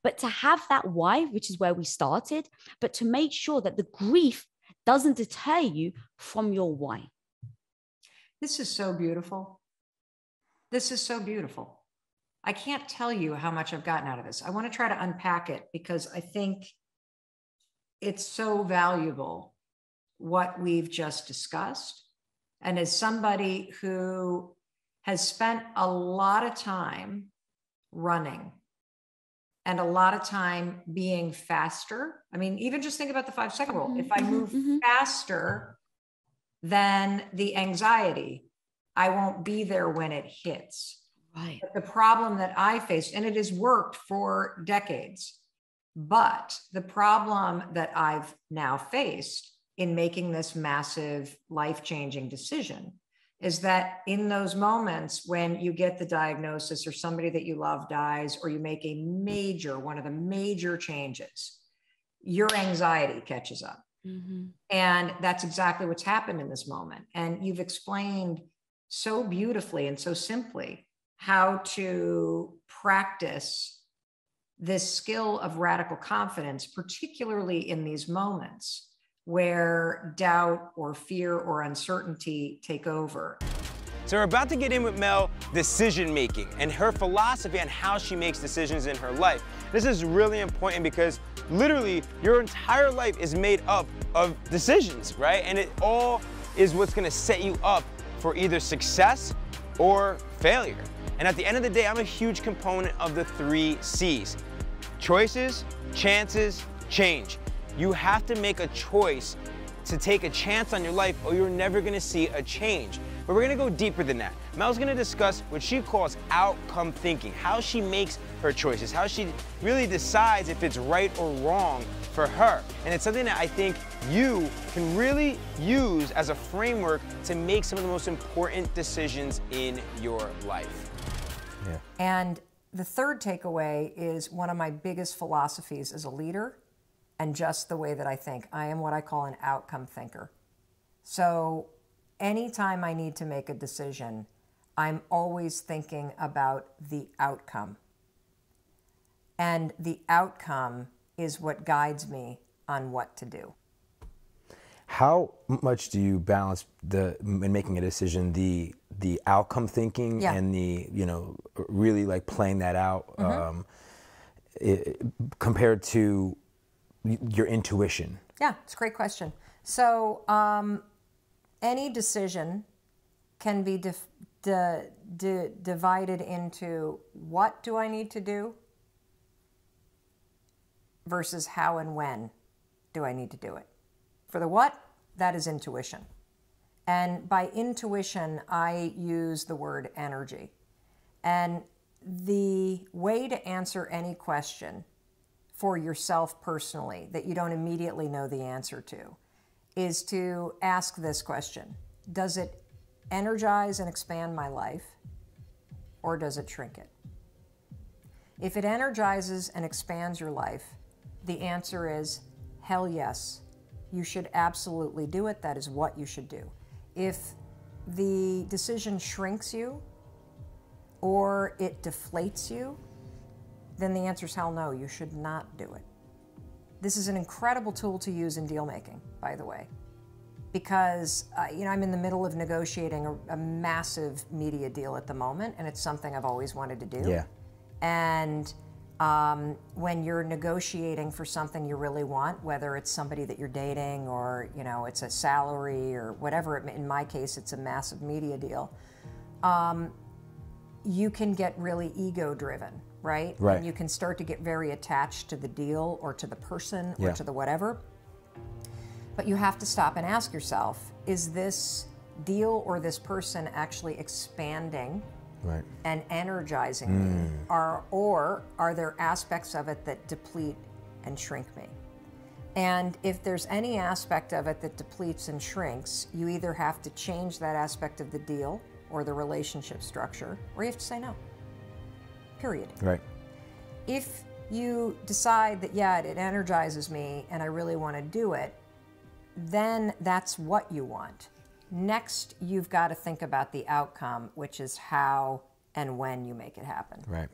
But to have that why, which is where we started, but to make sure that the grief doesn't deter you from your why. This is so beautiful. This is so beautiful. I can't tell you how much I've gotten out of this. I want to try to unpack it because I think it's so valuable what we've just discussed. And as somebody who has spent a lot of time running and a lot of time being faster. I mean, even just think about the 5-second rule. If I move faster than the anxiety, I won't be there when it hits. Right. But the problem that I faced, and it has worked for decades, but the problem that I've now faced in making this massive life-changing decision is that in those moments when you get the diagnosis or somebody that you love dies, or you make one of the major changes, your anxiety catches up. And that's exactly what's happened in this moment. And you've explained so beautifully and so simply how to practice this skill of radical confidence, particularly in these moments where doubt or fear or uncertainty take over. So we're about to get in with Mel, decision making, and her philosophy on how she makes decisions in her life. This is really important because literally your entire life is made up of decisions, right? And it all is what's gonna set you up for either success or failure. And at the end of the day, I'm a huge component of the 3 C's. Choices, chances, change. You have to make a choice to take a chance on your life or you're never gonna see a change. But we're gonna go deeper than that. Mel's gonna discuss what she calls outcome thinking, how she makes her choices, how she really decides if it's right or wrong for her. And it's something that I think you can really use as a framework to make some of the most important decisions in your life. Yeah. And the third takeaway is one of my biggest philosophies as a leader and just the way that I think. I am what I call an outcome thinker. So anytime I need to make a decision, I'm always thinking about the outcome. And the outcome is what guides me on what to do. How much do you balance in making a decision, the outcome thinking and the, really like playing that out compared to your intuition? Yeah, it's a great question. So any decision can be divided into what do I need to do versus how and when do I need to do it. For the what, that is intuition. And by intuition, I use the word energy. And the way to answer any question for yourself personally that you don't immediately know the answer to is to ask this question. Does it energize and expand my life, or does it shrink it? If it energizes and expands your life, the answer is hell yes. You should absolutely do it. That is what you should do. If the decision shrinks you or it deflates you, then the answer is hell no, you should not do it. This is an incredible tool to use in deal making, by the way, because I'm in the middle of negotiating a massive media deal at the moment, and it's something I've always wanted to do. Yeah. And when you're negotiating for something you really want, whether it's somebody that you're dating or it's a salary or whatever, in my case it's a massive media deal, you can get really ego driven, right? Right. And you can start to get very attached to the deal or to the person or to the whatever. But you have to stop and ask yourself, is this deal or this person actually expanding and energizing me? Or are there aspects of it that deplete and shrink me? And if there's any aspect of it that depletes and shrinks, you either have to change that aspect of the deal or the relationship structure, or you have to say no. Period. Right. If you decide that, yeah, it energizes me and I really want to do it, then that's what you want. Next, you've got to think about the outcome, which is how and when you make it happen. Right.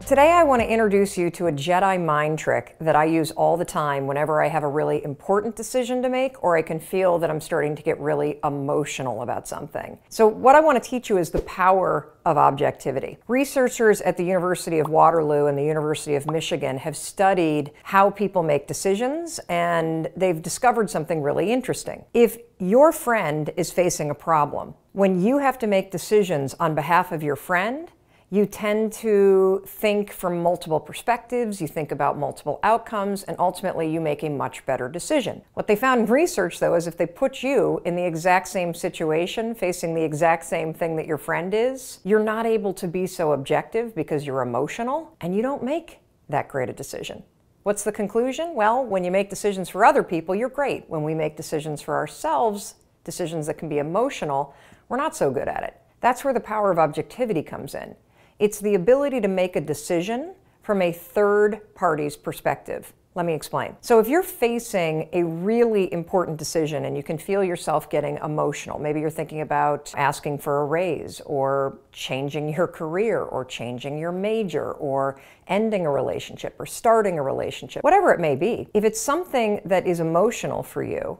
Today I want to introduce you to a Jedi mind trick that I use all the time whenever I have a really important decision to make or I can feel that I'm starting to get really emotional about something. So what I want to teach you is the power of objectivity. Researchers at the University of Waterloo and the University of Michigan have studied how people make decisions, and they've discovered something really interesting. If your friend is facing a problem, when you have to make decisions on behalf of your friend, you tend to think from multiple perspectives, you think about multiple outcomes, and ultimately you make a much better decision. What they found in research, though, is if they put you in the exact same situation, facing the exact same thing that your friend is, you're not able to be so objective because you're emotional, and you don't make that great a decision. What's the conclusion? Well, when you make decisions for other people, you're great. When we make decisions for ourselves, decisions that can be emotional, we're not so good at it. That's where the power of objectivity comes in. It's the ability to make a decision from a third party's perspective. Let me explain. So if you're facing a really important decision and you can feel yourself getting emotional, maybe you're thinking about asking for a raise or changing your career or changing your major or ending a relationship or starting a relationship, whatever it may be, if it's something that is emotional for you,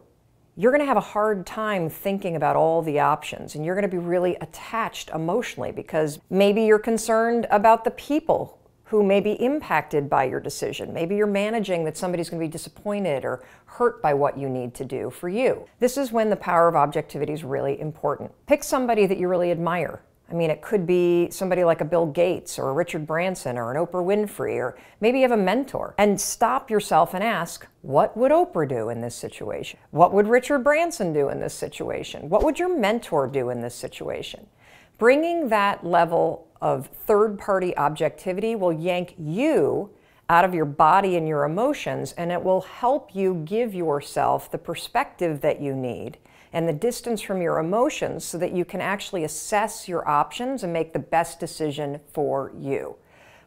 you're going to have a hard time thinking about all the options, and you're going to be really attached emotionally because maybe you're concerned about the people who may be impacted by your decision. Maybe you're managing that somebody's going to be disappointed or hurt by what you need to do for you. This is when the power of objectivity is really important. Pick somebody that you really admire. I mean, it could be somebody like a Bill Gates or a Richard Branson or an Oprah Winfrey, or maybe you have a mentor. And stop yourself and ask, what would Oprah do in this situation? What would Richard Branson do in this situation? What would your mentor do in this situation? Bringing that level of third-party objectivity will yank you out of your body and your emotions, and it will help you give yourself the perspective that you need and the distance from your emotions so that you can actually assess your options and make the best decision for you.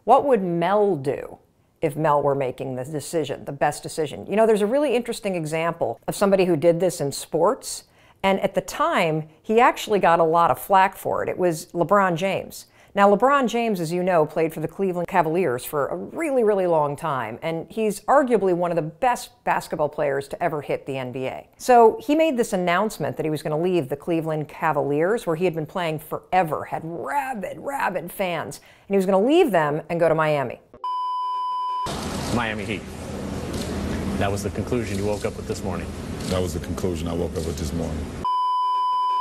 What would Mel do if Mel were making the decision, the best decision? You know, there's a really interesting example of somebody who did this in sports, and at the time, he actually got a lot of flack for it. It was LeBron James. Now, LeBron James, as you know, played for the Cleveland Cavaliers for a really, really long time, and he's arguably one of the best basketball players to ever hit the NBA. So he made this announcement that he was going to leave the Cleveland Cavaliers, where he had been playing forever, had rabid fans, and he was going to leave them and go to Miami. Miami Heat. That was the conclusion you woke up with this morning. That was the conclusion I woke up with this morning.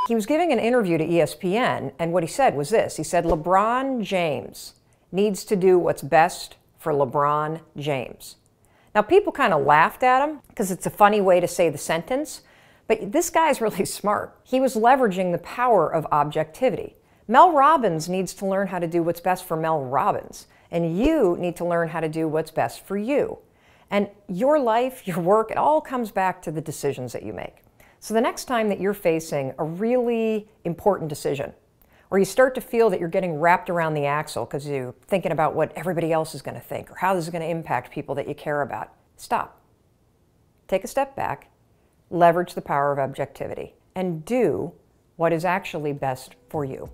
He was giving an interview to ESPN, and what he said was this. He said, LeBron James needs to do what's best for LeBron James. Now, people kind of laughed at him because it's a funny way to say the sentence, but this guy's really smart. He was leveraging the power of objectivity. Mel Robbins needs to learn how to do what's best for Mel Robbins, and you need to learn how to do what's best for you. And your life, your work, it all comes back to the decisions that you make. So the next time that you're facing a really important decision, or you start to feel that you're getting wrapped around the axle because you're thinking about what everybody else is going to think or how this is going to impact people that you care about, stop. Take a step back, leverage the power of objectivity, and do what is actually best for you.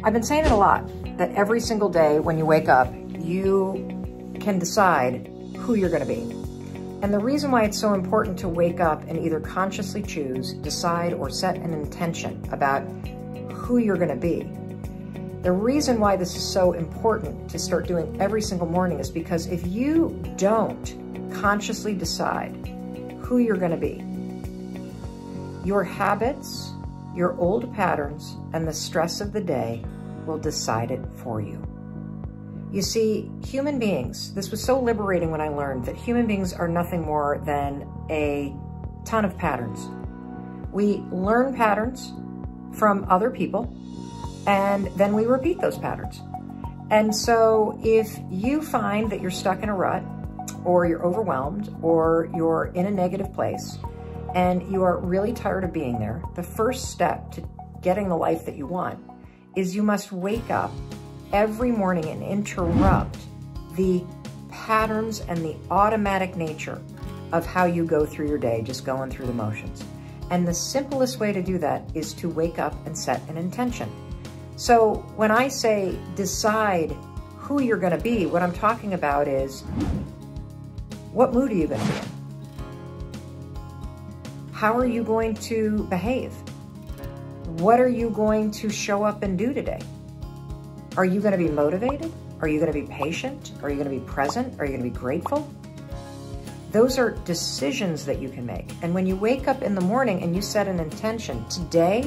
I've been saying it a lot, that every single day when you wake up, you can decide who you're going to be. And the reason why it's so important to wake up and either consciously choose, decide, or set an intention about who you're going to be. The reason why this is so important to start doing every single morning is because if you don't consciously decide who you're going to be, your habits, your old patterns, and the stress of the day will decide it for you. You see, human beings, this was so liberating when I learned that human beings are nothing more than a ton of patterns. We learn patterns from other people, And then we repeat those patterns. And so if you find that you're stuck in a rut, or you're overwhelmed, or you're in a negative place, and you are really tired of being there, the first step to getting the life that you want is you must wake up every morning and interrupt the patterns and the automatic nature of how you go through your day, just going through the motions. And the simplest way to do that is to wake up and set an intention. So when I say decide who you're going to be, what I'm talking about is, what mood are you going to be in? How are you going to behave? What are you going to show up and do today? Are you going to be motivated? Are you going to be patient? Are you going to be present? Are you going to be grateful? Those are decisions that you can make. And when you wake up in the morning and you set an intention, today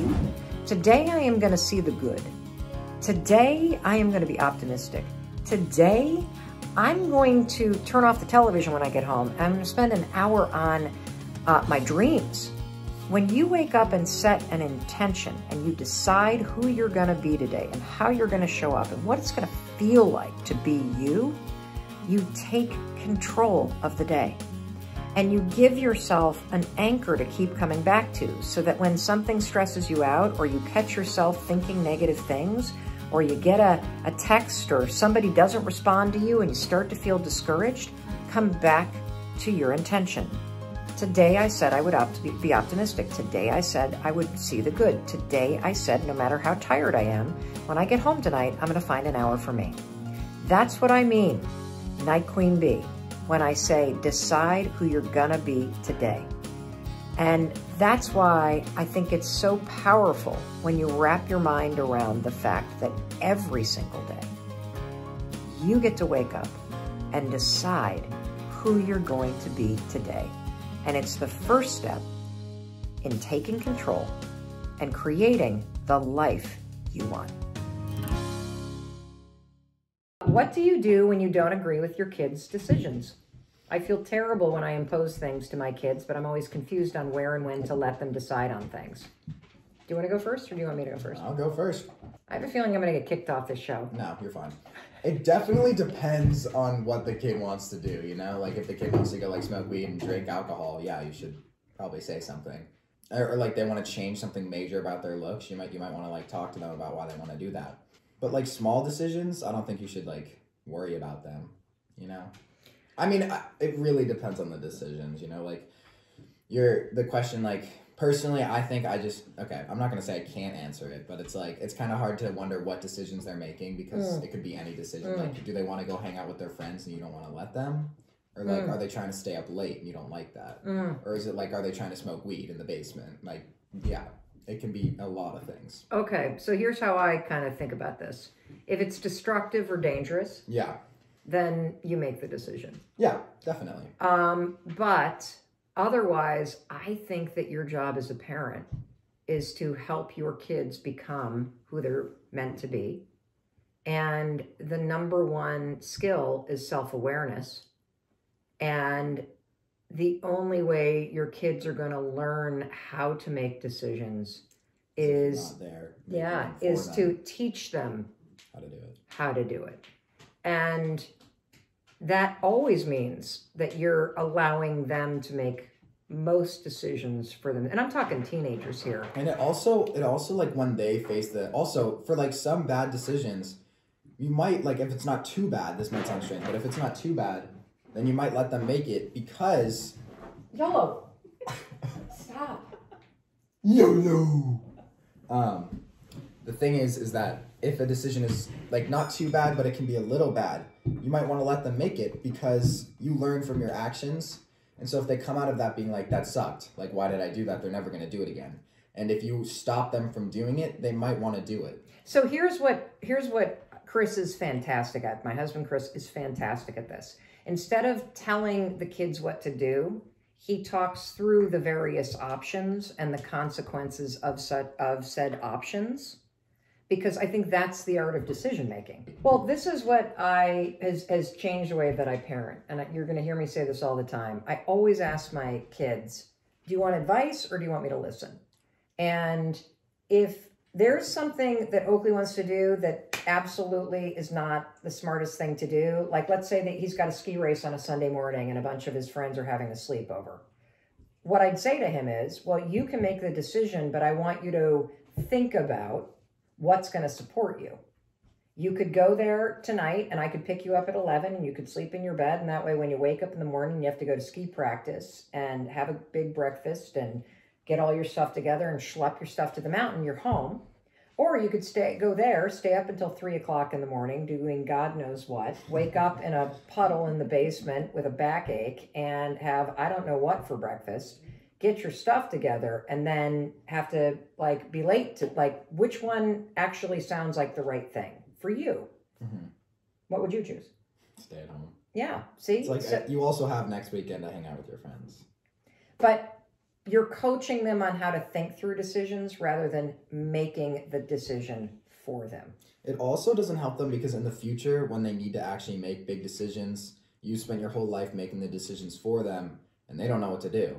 I am going to see the good. Today I am going to be optimistic. Today I'm going to turn off the television when I get home. I'm going to spend an hour on my dreams. When you wake up and set an intention and you decide who you're going to be today and how you're going to show up and what it's going to feel like to be you, you take control of the day. And you give yourself an anchor to keep coming back to, so that when something stresses you out, or you catch yourself thinking negative things, or you get a text, or somebody doesn't respond to you and you start to feel discouraged, come back to your intention. Today I said I would be optimistic. Today I said I would see the good. Today I said no matter how tired I am, when I get home tonight, I'm going to find an hour for me. That's what I mean, Night Queen Bee, when I say decide who you're going to be today. And that's why I think it's so powerful when you wrap your mind around the fact that every single day you get to wake up and decide who you're going to be today. And it's the first step in taking control and creating the life you want. What do you do when you don't agree with your kids' decisions? I feel terrible when I impose things to my kids, but I'm always confused on where and when to let them decide on things. Do you want to go first, or do you want me to go first? I'll go first. I have a feeling I'm going to get kicked off this show. No, you're fine. It definitely depends on what the kid wants to do, you know? Like, if the kid wants to go, like, smoke weed and drink alcohol, yeah, you should probably say something. Or like, they want to change something major about their looks, you might want to, like, talk to them about why they want to do that. But, like, small decisions, I don't think you should, like, worry about them, you know? I mean, it really depends on the decisions, you know? Like, the question, like, personally, I think okay, I'm not going to say I can't answer it, but it's like, it's kind of hard to wonder what decisions they're making, because it could be any decision. Like, do they want to go hang out with their friends and you don't want to let them? Or like, are they trying to stay up late and you don't like that? Or is it like, are they trying to smoke weed in the basement? Like, yeah, it can be a lot of things. Okay, so here's how I kind of think about this. If it's destructive or dangerous, yeah, then you make the decision. Yeah, definitely. But otherwise, I think that your job as a parent is to help your kids become who they're meant to be. And the number one skill is self-awareness. And the only way your kids are going to learn how to make decisions is, to teach them how to do it. And that always means that you're allowing them to make most decisions for them. And I'm talking teenagers here. And it also like, when they face for like some bad decisions, you might, like, if it's not too bad, this might sound strange, but if it's not too bad, then you might let them make it, because YOLO. Stop. YOLO. The thing is that if a decision is, like, not too bad, but it can be a little bad, you might want to let them make it, because you learn from your actions. And so if they come out of that being like, that sucked, like, why did I do that? They're never going to do it again. And if you stop them from doing it, they might want to do it. So here's what Chris is fantastic at. My husband, Chris, is fantastic at this. Instead of telling the kids what to do, he talks through the various options and the consequences of said options, because I think that's the art of decision making. Well, this is what has changed the way that I parent, and you're going to hear me say this all the time. I always ask my kids, do you want advice or do you want me to listen? And if There's something that Oakley wants to do that absolutely is not the smartest thing to do. Like, let's say that he's got a ski race on a Sunday morning and a bunch of his friends are having a sleepover. What I'd say to him is, well, you can make the decision, but I want you to think about what's going to support you. You could go there tonight and I could pick you up at 11 and you could sleep in your bed. And that way, when you wake up in the morning, you have to go to ski practice and have a big breakfast and get all your stuff together and schlep your stuff to the mountain, you're home. Or you could go there, stay up until 3 o'clock in the morning doing God knows what, wake up in a puddle in the basement with a backache and have I don't know what for breakfast, get your stuff together, and then have to like be late to like, which one actually sounds like the right thing for you? Mm-hmm. What would you choose? Stay at home. Yeah, see? It's like you also have next weekend to hang out with your friends. But you're coaching them on how to think through decisions rather than making the decision for them. It also doesn't help them because in the future, when they need to actually make big decisions, you spent your whole life making the decisions for them and they don't know what to do.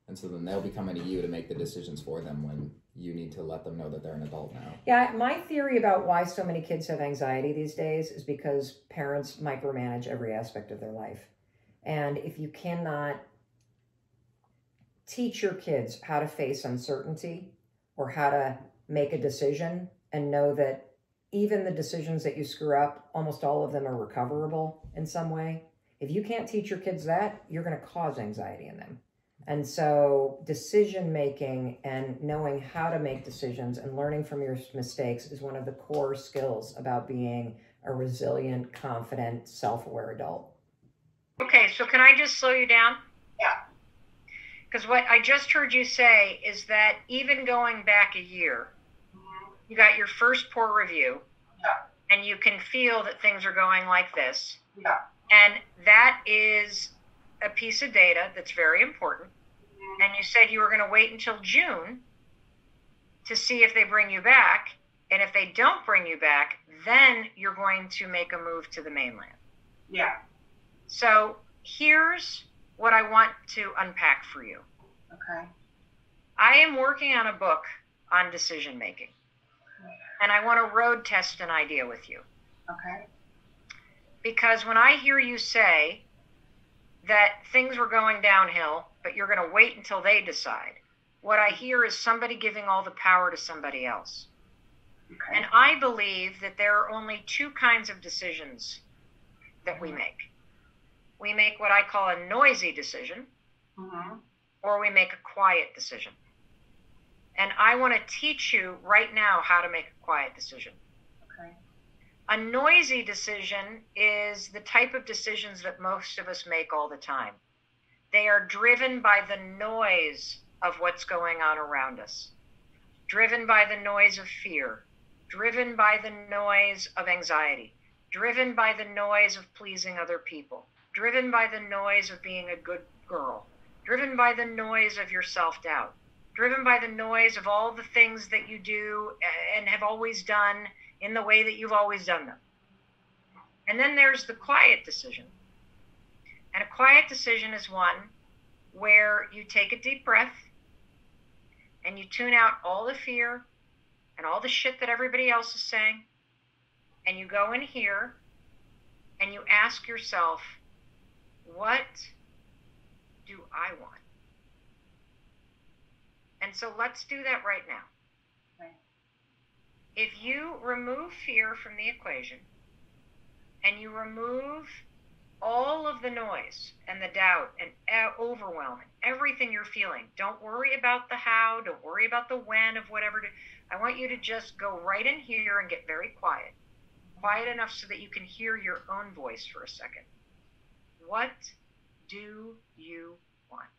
And so then they'll be coming to you to make the decisions for them when you need to let them know that they're an adult now. Yeah, my theory about why so many kids have anxiety these days is because parents micromanage every aspect of their life. And if you cannot teach your kids how to face uncertainty or how to make a decision and know that even the decisions that you screw up, almost all of them are recoverable in some way. If you can't teach your kids that, you're going to cause anxiety in them. And so decision making and knowing how to make decisions and learning from your mistakes is one of the core skills about being a resilient, confident, self-aware adult. Okay, so can I just slow you down? Yeah. Because what I just heard you say is that even going back a year, you got your first poor review, and you can feel that things are going like this. Yeah. And that is a piece of data that's very important. And you said you were going to wait until June to see if they bring you back. And if they don't bring you back, then you're going to make a move to the mainland. Yeah. So here's what I want to unpack for you. Okay. I am working on a book on decision making. And I want to road test an idea with you. Okay. Because when I hear you say that things were going downhill, but you're going to wait until they decide, what I hear is somebody giving all the power to somebody else. Okay. And I believe that there are only two kinds of decisions that we make. We make what I call a noisy decision, or we make a quiet decision. And I want to teach you right now how to make a quiet decision. Okay. A noisy decision is the type of decisions that most of us make all the time. They are driven by the noise of what's going on around us, driven by the noise of fear, driven by the noise of anxiety, driven by the noise of pleasing other people, driven by the noise of being a good girl, driven by the noise of your self-doubt, driven by the noise of all the things that you do and have always done in the way that you've always done them. And then there's the quiet decision. And a quiet decision is one where you take a deep breath and you tune out all the fear and all the shit that everybody else is saying. And you go in here and you ask yourself, what do I want? And so let's do that right now. Right. If you remove fear from the equation and you remove all of the noise and the doubt and overwhelm, everything you're feeling, don't worry about the how, don't worry about the when of whatever. I want you to just go right in here and get very quiet. Quiet enough so that you can hear your own voice for a second. What do you want?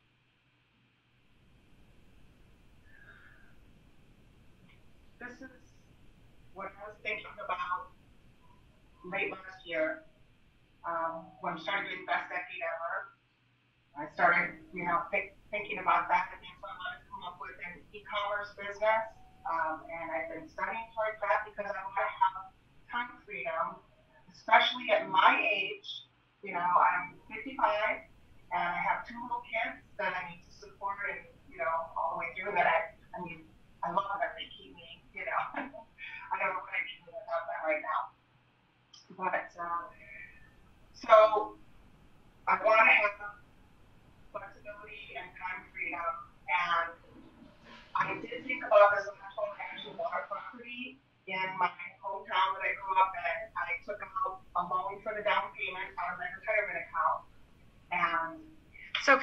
This is what I was thinking about late last year when we started doing Best Decade Ever. I started, thinking about that, and so I wanted to come up with an e-commerce business, and I've been studying towards that because I want to have time freedom, especially at my age. I'm 55, and I have 2 little kids that I need to support, and all the way through that. I love that they keep me,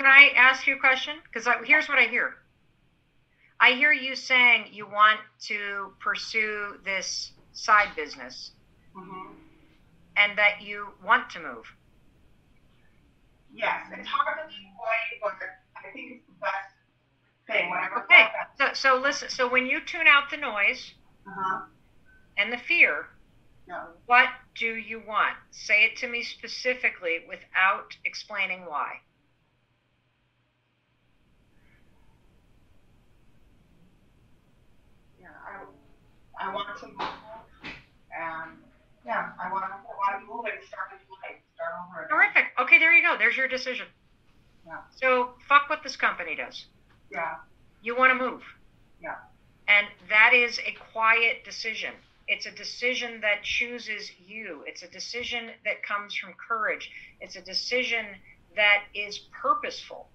can I ask you a question? Because here's what I hear. I hear you saying you want to pursue this side business, and that you want to move. Yes, it's hard to leave away, but I think it's the best thing. Okay, so listen. So when you tune out the noise and the fear, what do you want? Say it to me specifically without explaining why. Yeah, I want to move, and yeah, I want to move and start a new life, start over. Terrific. Okay, there you go. There's your decision. Yeah. So fuck what this company does. Yeah. You want to move. Yeah. And that is a quiet decision. It's a decision that chooses you. It's a decision that comes from courage. It's a decision that is purposeful.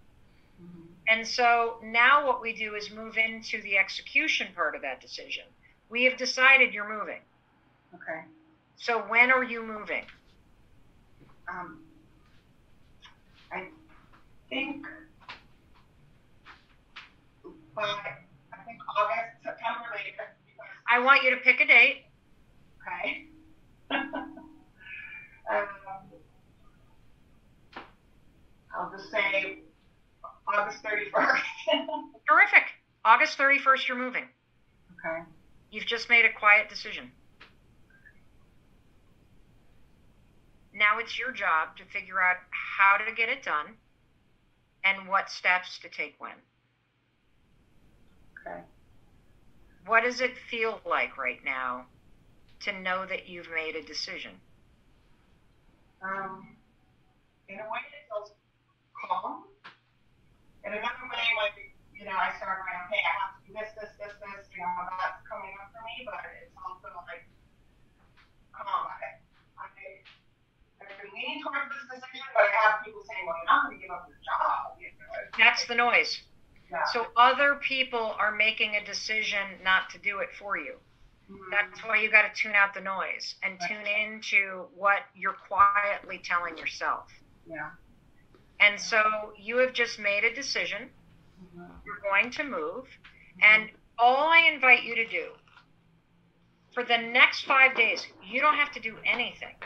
And so now what we do is move into the execution part of that decision. We have decided you're moving. Okay. So when are you moving? I think August, September later. I want you to pick a date. Okay. I'll just say August 31st. Terrific. August 31st, you're moving. Okay. You've just made a quiet decision. Now it's your job to figure out how to get it done and what steps to take when. Okay. What does it feel like right now to know that you've made a decision? In a way, it feels calm. In another way, like, I start going, okay, I have to do this, that's coming up for me, but it's also like calm. I've been leaning towards this decision, but I have people saying, well, you're not going to give up your job. That's the noise. Yeah. So other people are making a decision not to do it for you. That's why you got to tune out the noise and tune into what you're quietly telling yourself. Yeah. And so you have just made a decision. You're going to move. And all I invite you to do for the next 5 days, you don't have to do anything.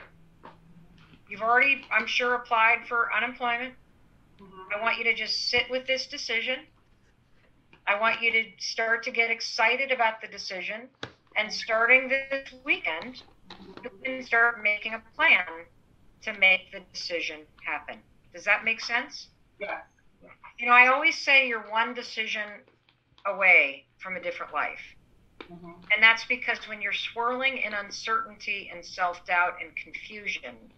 You've already, I'm sure, applied for unemployment. I want you to just sit with this decision. I want you to start to get excited about the decision. And starting this weekend, you can start making a plan to make the decision happen. Does that make sense? Yeah. I always say you're one decision away from a different life. And that's because when you're swirling in uncertainty and self-doubt and confusion,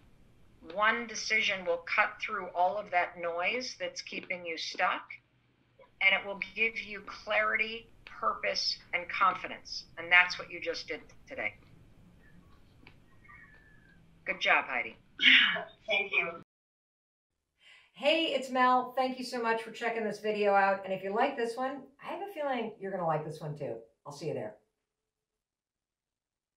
one decision will cut through all of that noise that's keeping you stuck, and it will give you clarity, purpose, and confidence. And that's what you just did today. Good job, Heidi. Thank you. Hey, it's Mel. Thank you so much for checking this video out. And if you like this one, I have a feeling you're going to like this one too. I'll see you there.